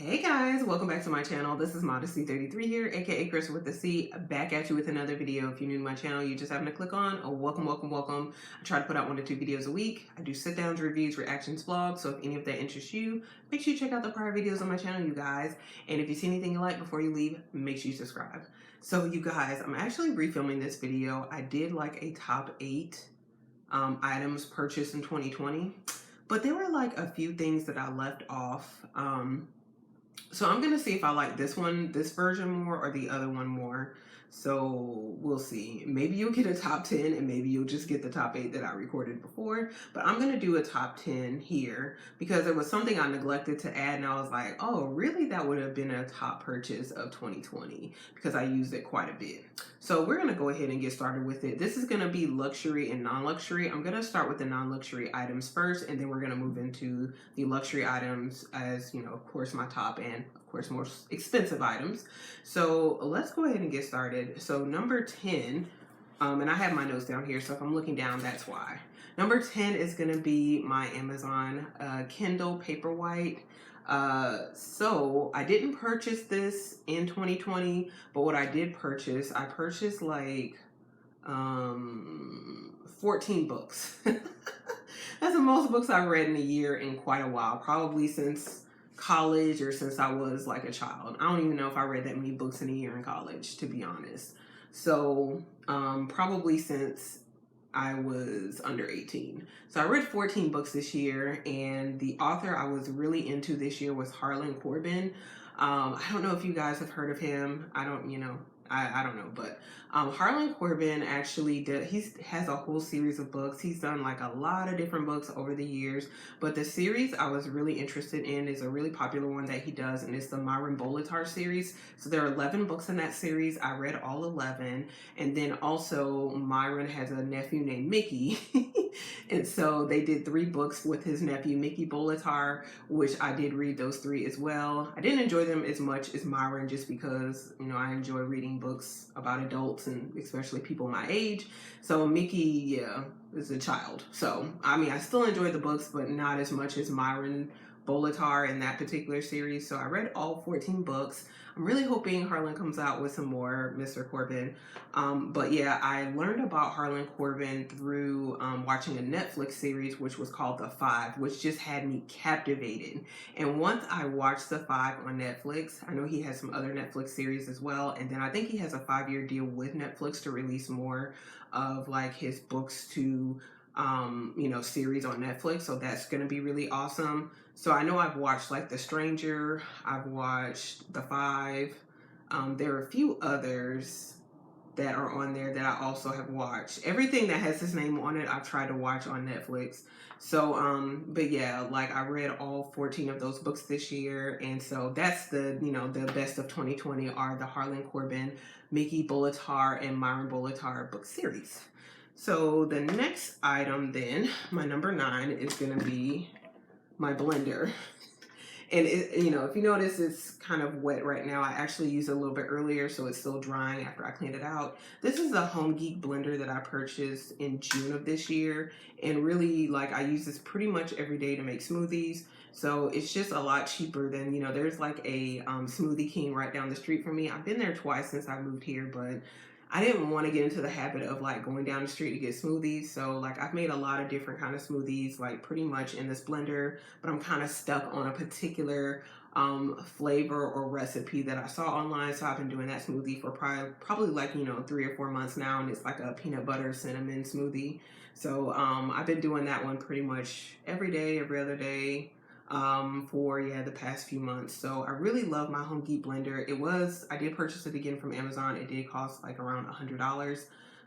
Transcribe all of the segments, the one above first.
Hey guys, welcome back to my channel. This is Modesty33 here, aka Chris with the C, back at you with another video. If you're new to my channel, you just happen to click on, welcome. I try to put out 1 to 2 videos a week. I do sit downs, reviews, reactions, vlogs, so if any of that interests you, make sure you check out the prior videos on my channel, you guys. And if you see anything you like before you leave, make sure you subscribe. So you guys, I'm actually refilming this video. I did like a top 8 items purchased in 2020, but there were like a few things that I left off. So I'm gonna see if I like this version more or the other one more. So we'll see. Maybe you'll get a top 10 and maybe you'll just get the top 8 that I recorded before. But I'm gonna do a top 10 here because there was something I neglected to add and I was like, oh, really? That would have been a top purchase of 2020 because I used it quite a bit. So we're gonna go ahead and get started with it. This is gonna be luxury and non-luxury. I'm gonna start with the non-luxury items first and then we're gonna move into the luxury items as, you know, of course, my top and of course most expensive items. So let's go ahead and get started. So number 10, and I have my notes down here, so if I'm looking down, that's why. Number 10 is gonna be my Amazon Kindle Paperwhite. So I didn't purchase this in 2020, but what I did purchase, I purchased like 14 books. That's the most books I've read in a year in quite a while, probably since college or since I was like a child. I don't even know if I read that many books in a year in college, to be honest. So probably since I was under 18. So I read 14 books this year, and the author I was really into this year was Harlan Coben. I don't know if you guys have heard of him. I don't know, but Harlan Coben actually he has a whole series of books. He's done like a lot of different books over the years, but the series I was really interested in is a really popular one that he does, and it's the Myron Bolitar series. So there are 11 books in that series. I read all 11, and then also Myron has a nephew named Mickey, and so they did 3 books with his nephew Mickey Bolitar, which I did read those 3 as well. I didn't enjoy them as much as Myron just because, you know, I enjoy reading books about adults and especially people my age. So Mickey, yeah, is a child. So, I mean, I still enjoy the books, but not as much as Myron Bolitar in that particular series. So I read all 14 books. I'm really hoping Harlan comes out with some more Mr. Coben. But yeah, I learned about Harlan Coben through watching a Netflix series, which was called The Five, which just had me captivated. And once I watched The Five on Netflix, I know he has some other Netflix series as well. And then I think he has a 5-year deal with Netflix to release more of like his books to you know, series on Netflix. So that's going to be really awesome. So I know I've watched like The Stranger, I've watched The Five. There are a few others that are on there that I also have watched. Everything that has his name on it, I've tried to watch on Netflix. So, but yeah, like I read all 14 of those books this year. And so that's the, you know, the best of 2020 are the Harlan Coben, Mickey Bolitar, and Myron Bolitar book series. So the next item then, my number 9, is going to be my blender. And it, you know, if you notice, it's kind of wet right now. I actually used it a little bit earlier, so it's still drying after I cleaned it out. This is a HOMEGEEK blender that I purchased in June of this year. And really, like, I use this pretty much every day to make smoothies. So it's just a lot cheaper than, you know, there's like a Smoothie King right down the street from me. I've been there twice since I moved here, but I didn't want to get into the habit of like going down the street to get smoothies. So like I've made a lot of different kind of smoothies, like pretty much in this blender, but I'm kind of stuck on a particular flavor or recipe that I saw online. So I've been doing that smoothie for probably like, you know, 3 or 4 months now. And it's like a peanut butter cinnamon smoothie. So I've been doing that one pretty much every day, every other day for the past few months. So I really love my HOMEGEEK blender. I did purchase it again from Amazon. It did cost like around $100,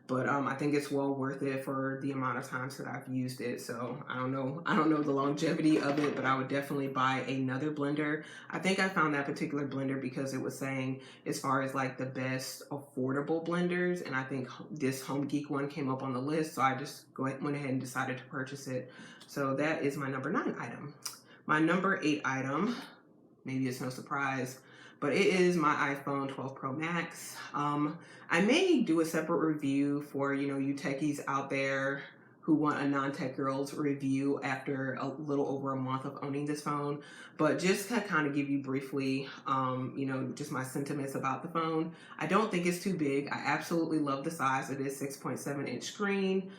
but I think it's well worth it for the amount of times that I've used it. So I don't know the longevity of it, but I would definitely buy another blender. I think I found that particular blender because it was saying as far as like the best affordable blenders, and I think this HOMEGEEK one came up on the list, so I just went ahead and decided to purchase it. So that is my number 9 item. My number 8 item, maybe it's no surprise, but it is my iPhone 12 Pro Max. I may do a separate review for, you know, you techies out there who want a non-tech girl's review after a little over a month of owning this phone. But just to kind of give you briefly, you know, just my sentiments about the phone. I don't think it's too big. I absolutely love the size. It is 6.7-inch screen.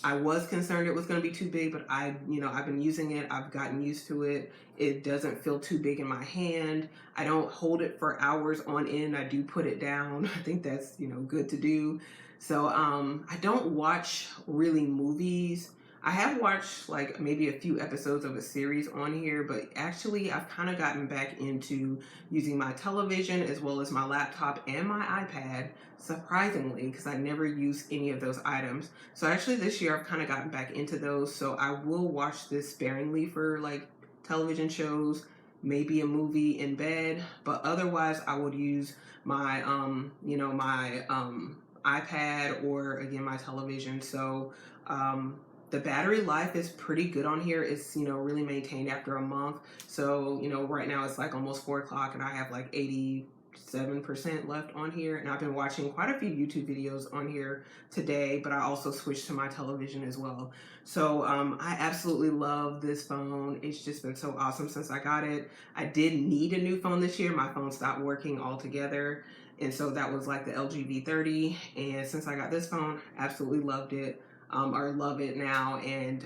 I was concerned it was going to be too big, but I've been using it. I've gotten used to it. It doesn't feel too big in my hand. I don't hold it for hours on end. I do put it down. I think that's, you know, good to do. So I don't watch really movies. I have watched like maybe a few episodes of a series on here, but actually I've kind of gotten back into using my television as well as my laptop and my iPad, surprisingly, because I never use any of those items. So actually this year I've kind of gotten back into those. So I will watch this sparingly for like television shows, maybe a movie in bed, but otherwise I would use my iPad or again my television. So the battery life is pretty good on here. It's, you know, really maintained after a month. So, you know, right now it's like almost 4 o'clock and I have like 87% left on here. And I've been watching quite a few YouTube videos on here today, but I also switched to my television as well. So I absolutely love this phone. It's just been so awesome since I got it. I did need a new phone this year. My phone stopped working altogether. And so that was like the LG V30. And since I got this phone, absolutely loved it. Or love it now. And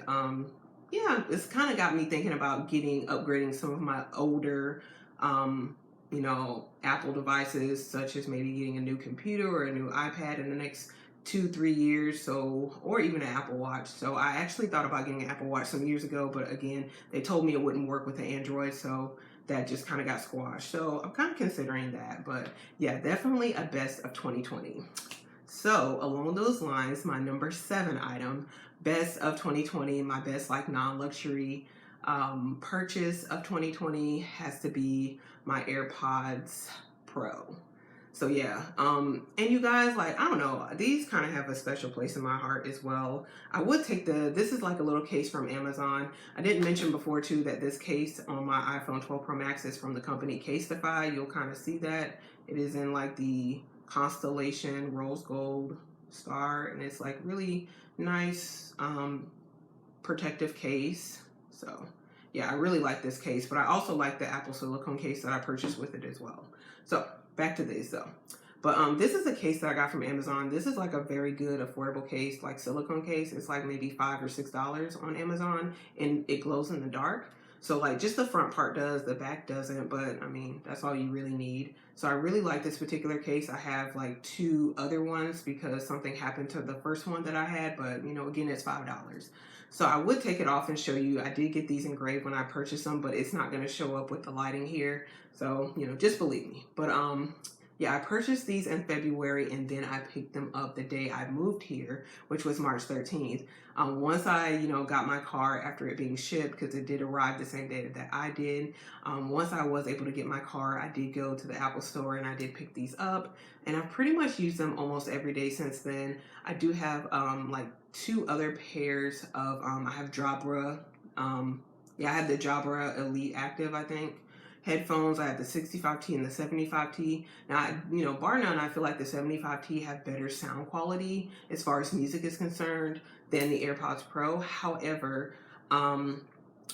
yeah, it's kind of got me thinking about upgrading some of my older you know, Apple devices, such as maybe getting a new computer or a new iPad in the next 2-3 years. So, or even an Apple Watch. So I actually thought about getting an Apple Watch some years ago, but again, they told me it wouldn't work with the Android, so that just kind of got squashed. So I'm kind of considering that, but yeah, definitely a best of 2020. So along those lines, my number 7 item, best of 2020, my best like non-luxury purchase of 2020 has to be my AirPods Pro. So yeah, and you guys, like, I don't know, these kind of have a special place in my heart as well. I would take this is like a little case from Amazon. I didn't mention before too that this case on my iPhone 12 Pro Max is from the company Casetify. You'll kind of see that. It is in like the constellation rose gold star, and it's like really nice protective case. So yeah, I really like this case, but I also like the Apple silicone case that I purchased with it as well. So back to this though. But this is a case that I got from Amazon. This is like a very good affordable case, like silicone case. It's like maybe $5 or $6 on Amazon, and it glows in the dark. So like just the front part does, the back doesn't, but I mean, that's all you really need. So I really like this particular case. I have like 2 other ones because something happened to the first one that I had, but you know, again, it's $5. So I would take it off and show you. I did get these engraved when I purchased them, but it's not going to show up with the lighting here. So, you know, just believe me. But yeah, I purchased these in February, and then I picked them up the day I moved here, which was March 13th. Once I, you know, got my car after it being shipped, because it did arrive the same day that I did. Once I was able to get my car, I did go to the Apple store and I did pick these up, and I've pretty much used them almost every day since then. I do have like 2 other pairs of I have Jabra. Yeah, I have the Jabra Elite Active, I think. Headphones, I have the 65T and the 75T. Now, you know, bar none, I feel like the 75T have better sound quality as far as music is concerned than the AirPods Pro. However,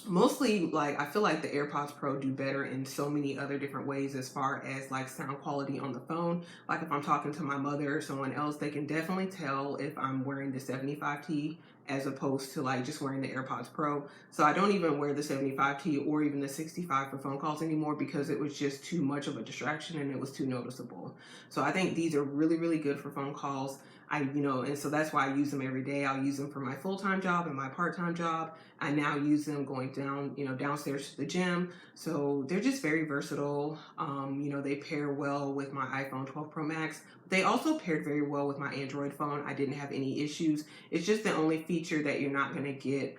mostly, like, I feel like the AirPods Pro do better in so many other different ways as far as like sound quality on the phone. Like if I'm talking to my mother or someone else, they can definitely tell if I'm wearing the 75T as opposed to like just wearing the AirPods Pro. So I don't even wear the 75T or even the 65 for phone calls anymore because it was just too much of a distraction and it was too noticeable. So I think these are really, really good for phone calls. And so that's why I use them every day. I'll use them for my full-time job and my part-time job. I now use them going down, downstairs to the gym. So they're just very versatile. They pair well with my iPhone 12 Pro Max. They also paired very well with my Android phone. I didn't have any issues. It's just the only feature that you're not going to get,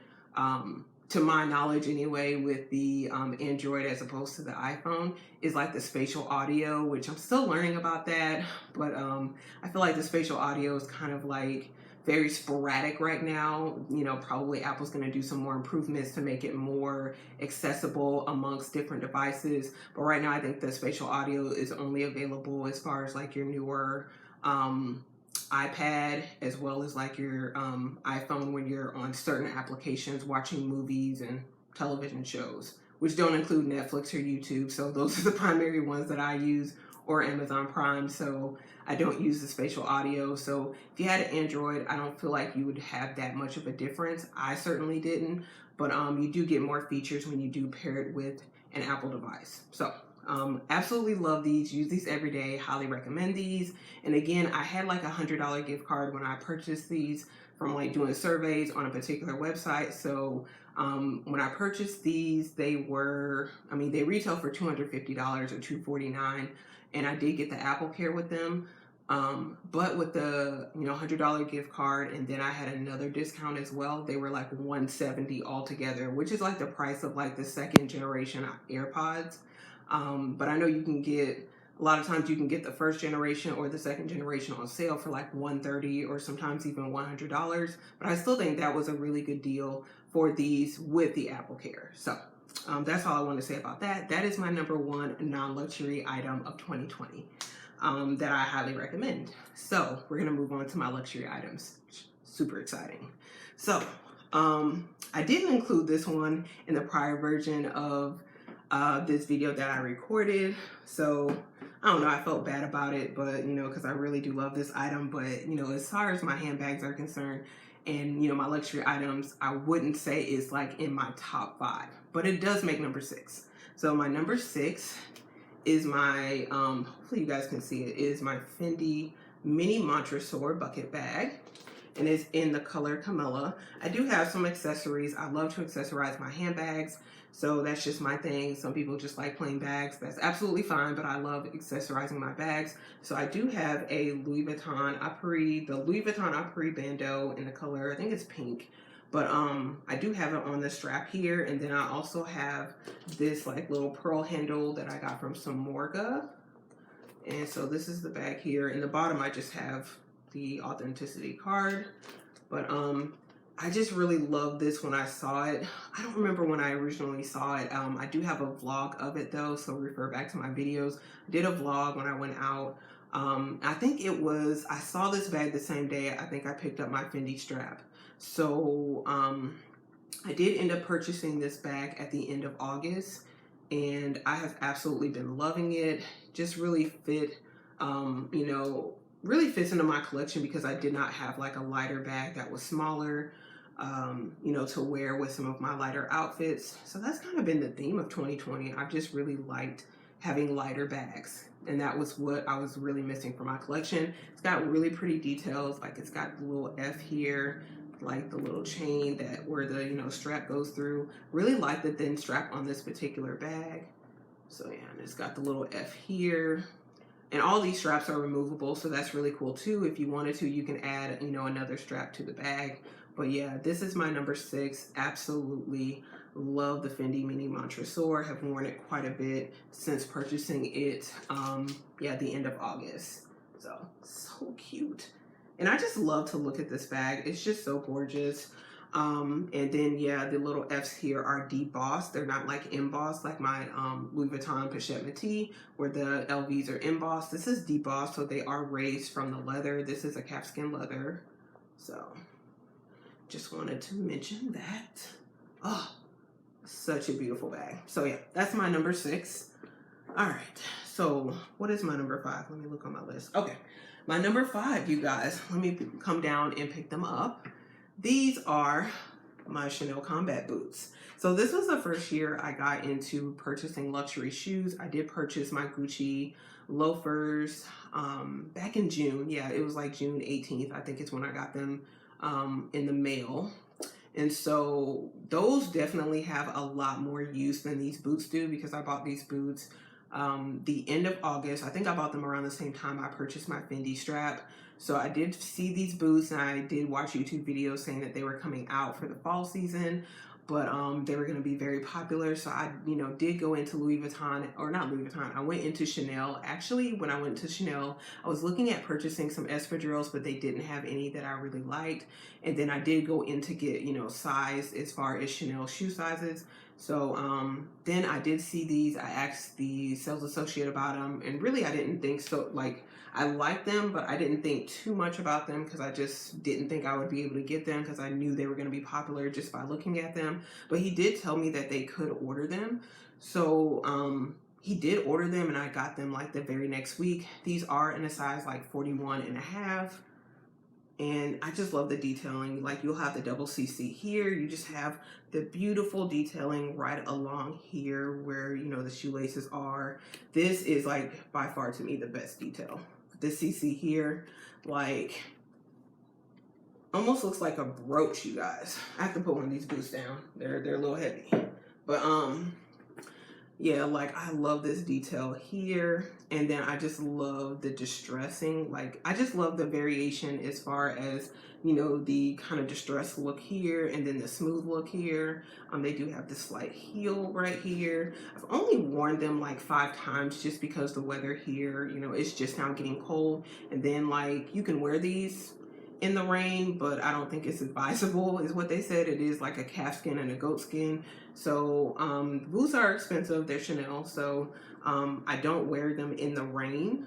to my knowledge anyway, with the Android as opposed to the iPhone is like the spatial audio, which I'm still learning about that. But I feel like the spatial audio is kind of like very sporadic right now. Probably Apple's going to do some more improvements to make it more accessible amongst different devices. But right now, I think the spatial audio is only available as far as like your newer iPad as well as like your iPhone when you're on certain applications watching movies and television shows, which don't include Netflix or YouTube. So those are the primary ones that I use, or Amazon Prime. So I don't use the spatial audio. So if you had an Android, I don't feel like you would have that much of a difference. I certainly didn't, but you do get more features when you do pair it with an Apple device. So absolutely love these, use these every day, highly recommend these. And again, I had like $100 gift card when I purchased these from like doing surveys on a particular website. So when I purchased these, they were, I mean, they retail for $250 or $249, and I did get the Apple Care with them. But with the $100 gift card, and then I had another discount as well, they were like $170 altogether, which is like the price of like the second generation AirPods. But I know you can get, a lot of times you can get the first generation or the second generation on sale for like $130 or sometimes even $100. But I still think that was a really good deal for these with the Apple Care. So that's all I want to say about that. That is my number one non-luxury item of 2020 that I highly recommend. So we're going to move on to my luxury items. Super exciting. So I didn't include this one in the prior version of this video that I recorded. So I don't know, I felt bad about it, but because I really do love this item. But as far as my handbags are concerned and my luxury items, I wouldn't say it's like in my top 5, but it does make number 6. So my number 6 is my hopefully you guys can see it, is my Fendi mini Tressor bucket bag, and it's in the color Camilla. I do have some accessories. I love to accessorize my handbags, so that's just my thing. Some people just like plain bags. That's absolutely fine, but I love accessorizing my bags. So I do have a Louis Vuitton Apres, the Louis Vuitton Apres bandeau in the color, I think it's pink. But I do have it on the strap here, and then I also have this like little pearl handle that I got from Somorga. And so this is the bag here. In the bottom, I just have the authenticity card. But I just really loved this when I saw it. I don't remember when I originally saw it. I do have a vlog of it though, so refer back to my videos. I did a vlog when I went out. I think it was, I saw this bag the same day I think I picked up my Fendi strap. So I did end up purchasing this bag at the end of August, and I have absolutely been loving it. Just really fit, really fits into my collection because I did not have like a lighter bag that was smaller, to wear with some of my lighter outfits. So that's kind of been the theme of 2020. I've just really liked having lighter bags, and that was what I was really missing for my collection. It's got really pretty details, like it's got the little F here, like the little chain that where the strap goes through. Really like the thin strap on this particular bag. So yeah, and it's got the little F here, and all these straps are removable, so that's really cool too. If you wanted to, you can add another strap to the bag. But yeah, this is my number 6. Absolutely love the Fendi mini Tressor. Have worn it quite a bit since purchasing it at the end of August. So cute. And I just love to look at this bag. It's just so gorgeous. And then yeah, the little F's here are debossed. They're not like embossed like my Louis Vuitton Pochette Métis, where the LVs are embossed. This is debossed, so they are raised from the leather. This is a calfskin leather. So just wanted to mention that. Oh, such a beautiful bag. So yeah, that's my number 6. All right, so what is my number 5? Let me look on my list. Okay, my number 5, you guys, let me come down and pick them up. These are my Chanel combat boots. So this was the first year I got into purchasing luxury shoes. I did purchase my Gucci loafers back in June. Yeah, it was like June 18th. I think it's when I got them in the mail. And so those definitely have a lot more use than these boots do, because I bought these boots the end of August. I think I bought them around the same time I purchased my Fendi strap. So I did see these boots, and I did watch YouTube videos saying that they were coming out for the fall season, but they were going to be very popular. So I, did go into Louis Vuitton, or not Louis Vuitton, I went into Chanel. Actually, when I went to Chanel, I was looking at purchasing some espadrilles, but they didn't have any that I really liked. And then I did go in to get, size as far as Chanel shoe sizes. So then I did see these. I asked the sales associate about them, and really I didn't think so. Like, I liked them, but I didn't think too much about them because I just didn't think I would be able to get them because I knew they were going to be popular just by looking at them. But he did tell me that they could order them. So he did order them, and I got them like the very next week. These are in a size like 41.5. And I just love the detailing. Like, you'll have the double CC here. You just have the beautiful detailing right along here where, you know, the shoelaces are. This is like by far to me the best detail. The CC here, like, almost looks like a brooch, you guys. I have to put one of these boots down. They're a little heavy. But yeah, like, I love this detail here. And then I just love the distressing. Like, I just love the variation as far as, you know, the kind of distressed look here and then the smooth look here. They do have this slight heel right here. I've only worn them like 5 times just because the weather here, you know, it's just now getting cold. And then, like, you can wear these in the rain, but I don't think it's advisable is what they said. It is like a calf skin and a goat skin. So boots are expensive. They're Chanel. So I don't wear them in the rain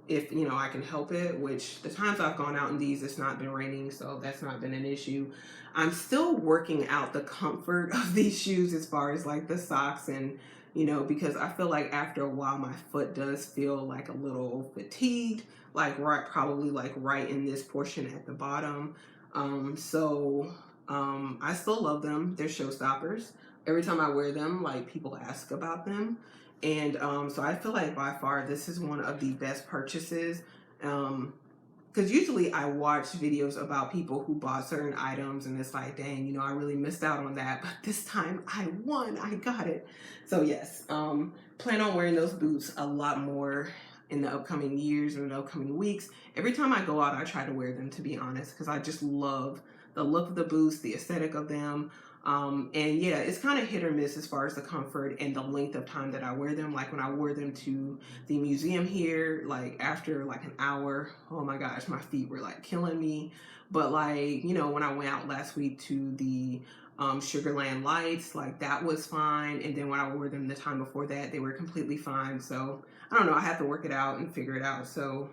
if, you know, I can help it, which the times I've gone out in these, it's not been raining, so that's not been an issue. I'm still working out the comfort of these shoes as far as like the socks and, you know, because I feel like after a while my foot does feel like a little fatigued, like probably like right in this portion at the bottom. I still love them. They're showstoppers. Every time I wear them, like, people ask about them. And so I feel like by far this is one of the best purchases. Because usually I watch videos about people who bought certain items and it's like, dang, you know, I really missed out on that. But this time I won. I got it. So yes, plan on wearing those boots a lot more in the upcoming years and the upcoming weeks. Every time I go out, I try to wear them, to be honest, because I just love the look of the boots, the aesthetic of them. And yeah, it's kind of hit or miss as far as the comfort and the length of time that I wear them. Like, when I wore them to the museum here, like after like an hour, oh my gosh, my feet were like killing me. But like, you know, when I went out last week to the Sugarland lights, like, that was fine. And then when I wore them the time before that, they were completely fine. So I don't know, I have to work it out and figure it out. So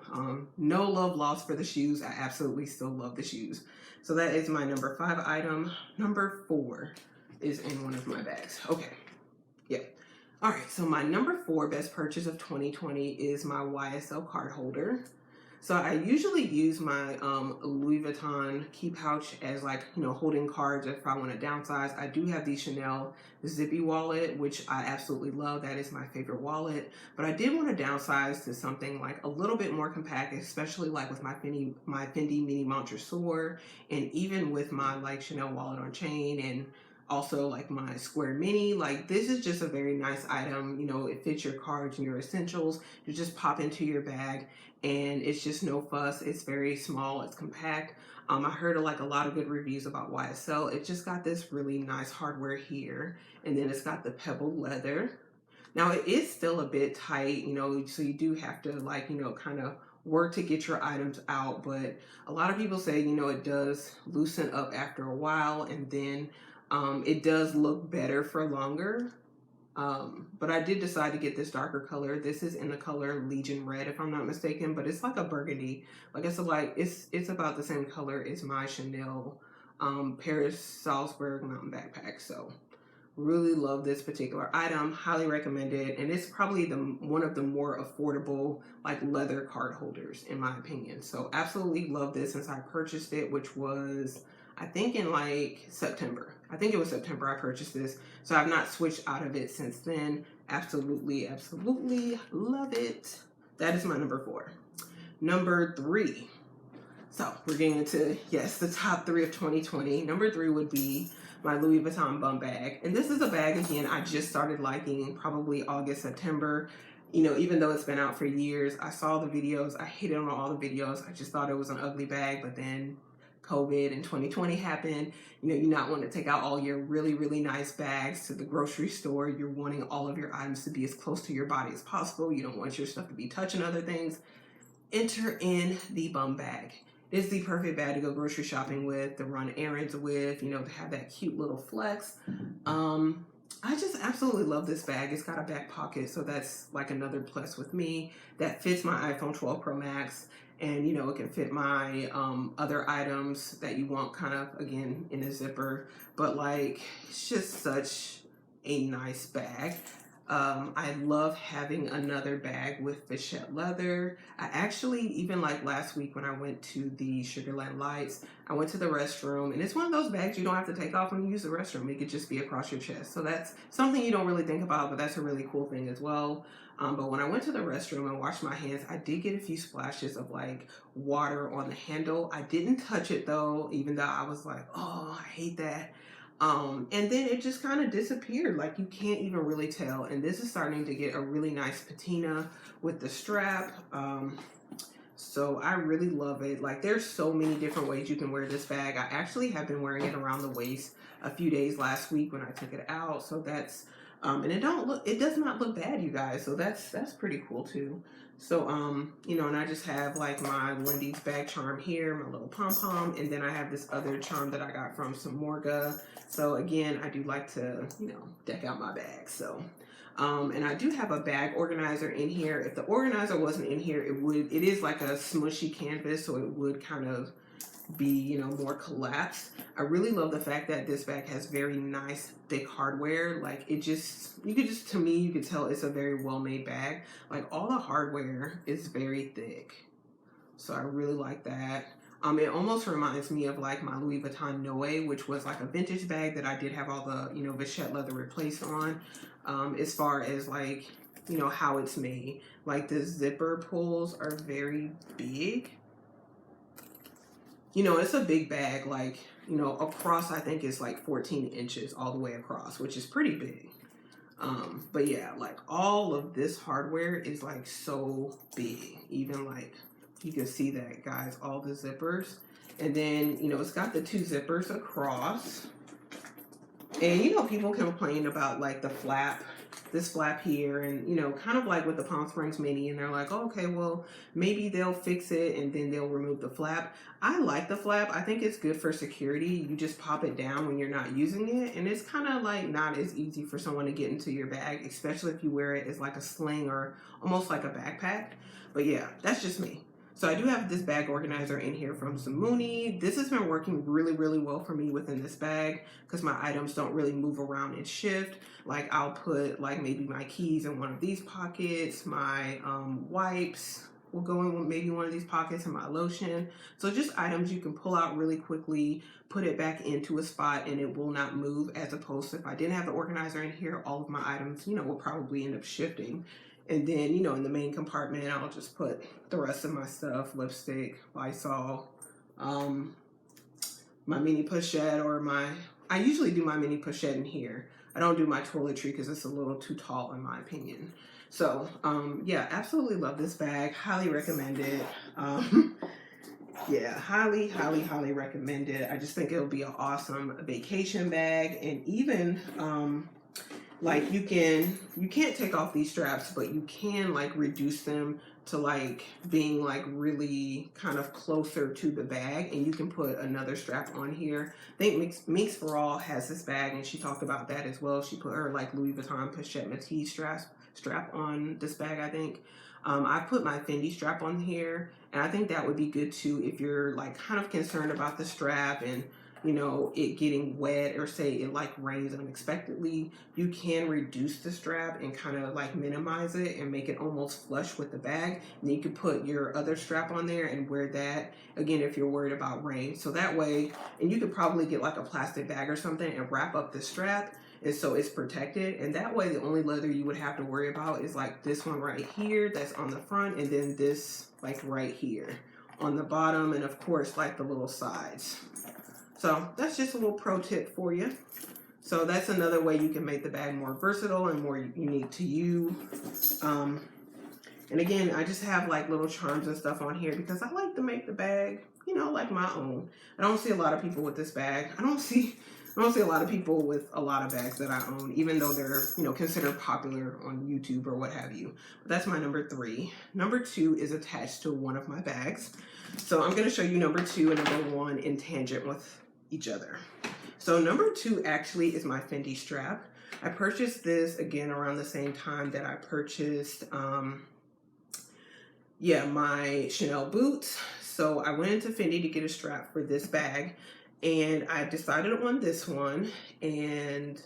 no love lost for the shoes. I absolutely still love the shoes. So that is my number 5 item. Number 4 is in one of my bags. Okay, yeah. All right, so my number 4 best purchase of 2020 is my YSL card holder. So I usually use my Louis Vuitton key pouch as, like, you know, holding cards if I want to downsize. I do have the Chanel Zippy wallet, which I absolutely love. That is my favorite wallet. But I did want to downsize to something like a little bit more compact, especially like with my Fendi Mini Montresseur, and even with my like Chanel wallet on chain, and also like my Square Mini. Like, this is just a very nice item. You know, it fits your cards and your essentials. You just pop into your bag, and it's just no fuss. It's very small. It's compact. I heard like a lot of good reviews about YSL. It just got this really nice hardware here, and then it's got the pebbled leather. Now, it is still a bit tight, you know, so you do have to, like, you know, kind of work to get your items out. But a lot of people say, you know, it does loosen up after a while, and then it does look better for longer. But I did decide to get this darker color. This is in the color Legion Red, if I'm not mistaken, but it's like a burgundy. Like, it's about the same color as my Chanel Paris Salzburg mountain backpack. So really love this particular item, highly recommend it. And it's probably one of the more affordable like leather card holders in my opinion. So absolutely love this since I purchased it, which was, I think, in like September. I think it was September I purchased this. So I've not switched out of it since then. Absolutely, absolutely love it. That is my number 4. Number 3. So we're getting into, yes, the top 3 of 2020. Number 3 would be my Louis Vuitton Bum Bag. And this is a bag, again, I just started liking probably August, September. You know, even though it's been out for years, I saw the videos. I hated on all the videos. I just thought it was an ugly bag, but then COVID and 2020 happened. You know, you not want to take out all your really, really nice bags to the grocery store. You're wanting all of your items to be as close to your body as possible. You don't want your stuff to be touching other things. Enter in the bum bag. It's the perfect bag to go grocery shopping with, to run errands with, you know, to have that cute little flex. I just absolutely love this bag. It's got a back pocket, so that's like another plus with me. That fits my iPhone 12 Pro Max, and you know, it can fit my other items that you want kind of, again, in a zipper. But like, it's just such a nice bag. I love having another bag with vachette leather. I actually, even like last week when I went to the Sugarland Lights, I went to the restroom, and it's one of those bags you don't have to take off when you use the restroom. It could just be across your chest. So that's something you don't really think about, but that's a really cool thing as well. But when I went to the restroom and washed my hands, I did get a few splashes of like water on the handle. I didn't touch it though, even though I was like, oh, I hate that. And then it just kind of disappeared. Like, you can't even really tell. And this is starting to get a really nice patina with the strap. So I really love it. Like, there's so many different ways you can wear this bag. I actually have been wearing it around the waist a few days last week when I took it out. So that's, and it does not look bad, you guys. So that's pretty cool too. So, you know, and I just have like my Wendy's bag charm here, my little pom-pom, and then I have this other charm that I got from Samorga. So again, I do like to, you know, deck out my bag. So, and I do have a bag organizer in here. If the organizer wasn't in here, it is like a smushy canvas, so it would kind of be, you know, more collapsed. I really love the fact that this bag has very nice thick hardware. Like, it just, to me, you could tell it's a very well-made bag. Like, all the hardware is very thick, so I really like that. It almost reminds me of like my Louis Vuitton Noe, which was like a vintage bag that I did have all the, you know, vachette leather replaced on. As far as like, you know, how it's made, like the zipper pulls are very big. You know, it's a big bag, like, you know, across, I think it's like 14 inches all the way across, which is pretty big. But yeah, like all of this hardware is like so big. Even like, you can see that, guys, all the zippers. And then, you know, it's got the two zippers across. And, you know, people complain about like the flap, this flap here, and, you know, kind of like with the Palm Springs Mini, and they're like, oh, okay, well, maybe they'll fix it and then they'll remove the flap. I like the flap. I think it's good for security. You just pop it down when you're not using it, and it's kind of like not as easy for someone to get into your bag, especially if you wear it as like a sling or almost like a backpack. But yeah, that's just me. So I do have this bag organizer in here from Samuni. This has been working really, really well for me within this bag because my items don't really move around and shift. Like, I'll put like maybe my keys in one of these pockets, my wipes will go in maybe one of these pockets, and my lotion. So just items you can pull out really quickly, put it back into a spot, and it will not move, as opposed to if I didn't have the organizer in here, all of my items, you know, will probably end up shifting. And then, you know, in the main compartment, I'll just put the rest of my stuff, lipstick, Lysol, my mini pochette, or I usually do my mini pochette in here. I don't do my toiletry because it's a little too tall in my opinion. So, yeah, absolutely love this bag. Highly recommend it. Yeah, highly, highly, highly recommend it. I just think it'll be an awesome vacation bag. And even, like, you can't take off these straps, but you can like reduce them to like being like really kind of closer to the bag, and you can put another strap on here. I think Minx for All has this bag, and she talked about that as well. She put her like Louis Vuitton Pochette Métis strap on this bag, I think. I put my Fendi strap on here, and I think that would be good too if you're like kind of concerned about the strap and, you know, it getting wet, or say it like rains unexpectedly. You can reduce the strap and kind of like minimize it and make it almost flush with the bag. And then you can put your other strap on there and wear that again if you're worried about rain. So that way, and you could probably get like a plastic bag or something and wrap up the strap, and so it's protected. And that way, the only leather you would have to worry about is like this one right here that's on the front, and then this like right here on the bottom, and of course like the little sides. So that's just a little pro tip for you. So that's another way you can make the bag more versatile and more unique to you. And again, I just have like little charms and stuff on here because I like to make the bag, you know, like my own. I don't see a lot of people with this bag. I don't see a lot of people with a lot of bags that I own, even though they're, you know, considered popular on YouTube or what have you. But that's my number 3. Number 2 is attached to one of my bags. So I'm going to show you number 2 and number 1 in tangent with each other. So number 2 actually is my Fendi strap. I purchased this again around the same time that I purchased my Chanel boots. So I went into Fendi to get a strap for this bag, and I decided on this one. And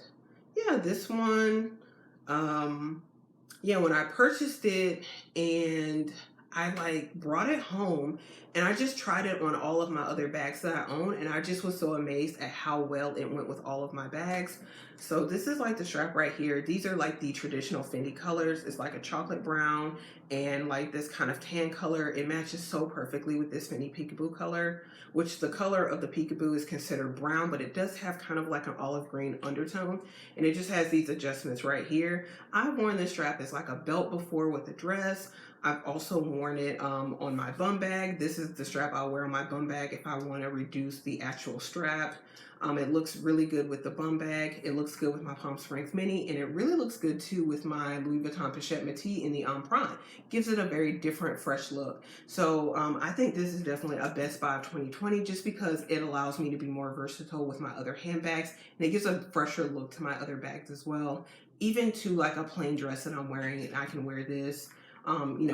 yeah, this one, when I purchased it and I like brought it home and I just tried it on all of my other bags that I own, and I just was so amazed at how well it went with all of my bags. So this is like the strap right here. These are like the traditional Fendi colors. It's like a chocolate brown and like this kind of tan color. It matches so perfectly with this Fendi Peekaboo color, which the color of the Peekaboo is considered brown, but it does have kind of like an olive green undertone, and it just has these adjustments right here. I've worn this strap as like a belt before with a dress. I've also worn it on my bum bag. This is the strap I'll wear on my bum bag if I want to reduce the actual strap. It looks really good with the bum bag. It looks good with my Palm Springs Mini, and it really looks good too with my Louis Vuitton Pochette Métis in the Prime. Gives it a very different, fresh look. So I think this is definitely a best buy of 2020 just because it allows me to be more versatile with my other handbags, and it gives a fresher look to my other bags as well. Even to like a plain dress that I'm wearing, and I can wear this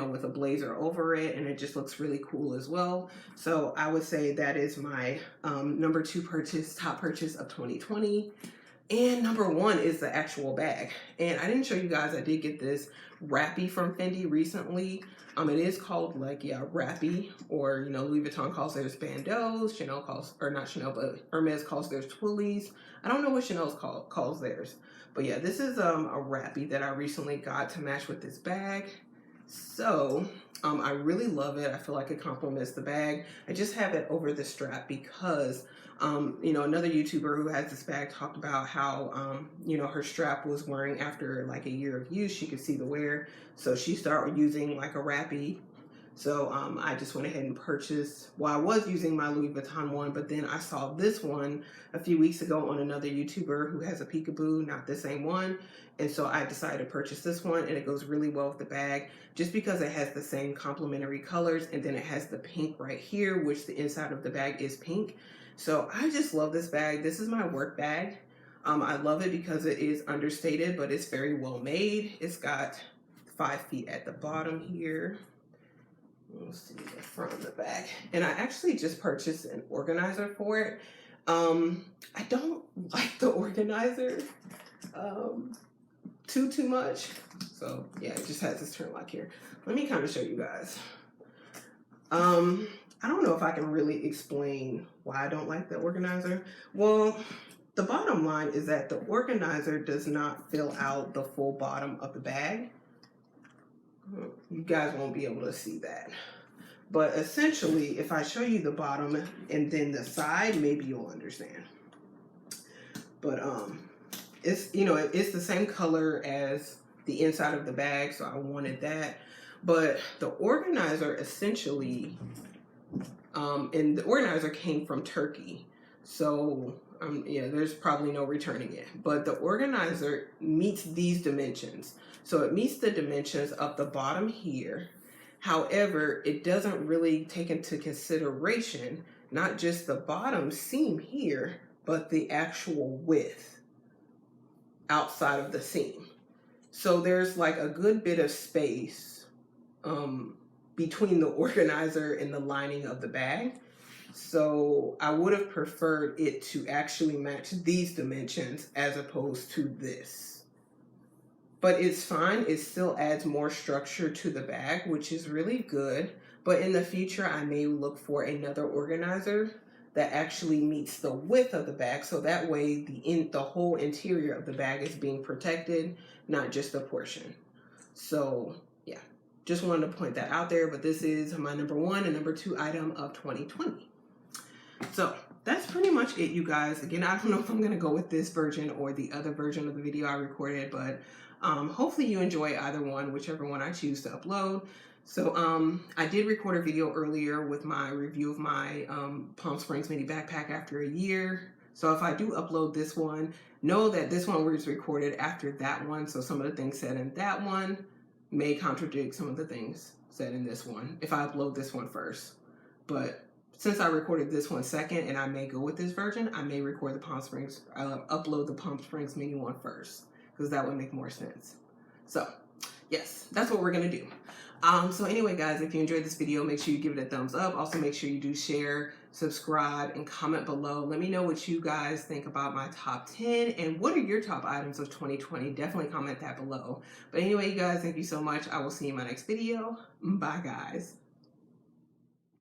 with a blazer over it, and it just looks really cool as well. So I would say that is my number 2 top purchase of 2020. And number 1 is the actual bag. And I didn't show you guys, I did get this wrappy from Fendi recently. It is called wrappy, or Louis Vuitton calls theirs bandeaus, Chanel calls, or not Chanel, but Hermes calls theirs twillies. I don't know what Chanel calls theirs. But yeah, this is a wrappy that I recently got to match with this bag. So I really love it. I feel like it complements the bag. I just have it over the strap because another YouTuber who has this bag talked about how her strap was wearing after like a year of use. She could see the wear, so she started using like a wrappy. So I just went ahead and purchased, I was using my Louis Vuitton one, but then I saw this one a few weeks ago on another YouTuber who has a Peekaboo, not the same one. And so I decided to purchase this one, and it goes really well with the bag just because it has the same complementary colors, and then it has the pink right here, which the inside of the bag is pink. So I just love this bag. This is my work bag. I love it because it is understated, but it's very well made. It's got 5 feet at the bottom here. Let's see the front and the back. And I actually just purchased an organizer for it. I don't like the organizer too much. So yeah, it just has this turn lock here. Let me kind of show you guys. I don't know if I can really explain why I don't like the organizer. Well, the bottom line is that the organizer does not fill out the full bottom of the bag. You guys won't be able to see that. But essentially, if I show you the bottom and then the side, maybe you'll understand. But it's it's the same color as the inside of the bag, so I wanted that. But the organizer essentially, and the organizer came from Turkey, so there's probably no returning it. But the organizer meets these dimensions. So it meets the dimensions of the bottom here. However, it doesn't really take into consideration not just the bottom seam here, but the actual width outside of the seam. So there's like a good bit of space between the organizer and the lining of the bag. So I would have preferred it to actually match these dimensions as opposed to this. But it's fine. It still adds more structure to the bag, which is really good. But in the future, I may look for another organizer that actually meets the width of the bag, so that way the whole interior of the bag is being protected, not just a portion. So yeah, just wanted to point that out there. But this is my number 1 and number 2 item of 2020. So that's pretty much it, you guys. Again, I don't know if I'm gonna go with this version or the other version of the video I recorded, but hopefully you enjoy either one, whichever one I choose to upload. So I did record a video earlier with my review of my Palm Springs Mini backpack after a year. So if I do upload this one, know that this one was recorded after that one. So some of the things said in that one may contradict some of the things said in this one if I upload this one first. But since I recorded this one second and I may go with this version, I may record the upload the Palm Springs Mini one first. because that would make more sense. So yes, that's what we're gonna do. So anyway, guys, if you enjoyed this video, make sure you give it a thumbs up. Also, make sure you do share, subscribe, and comment below. Let me know what you guys think about my top 10 and what are your top items of 2020. Definitely comment that below. But anyway, you guys, thank you so much. I will see you in my next video. Bye, guys.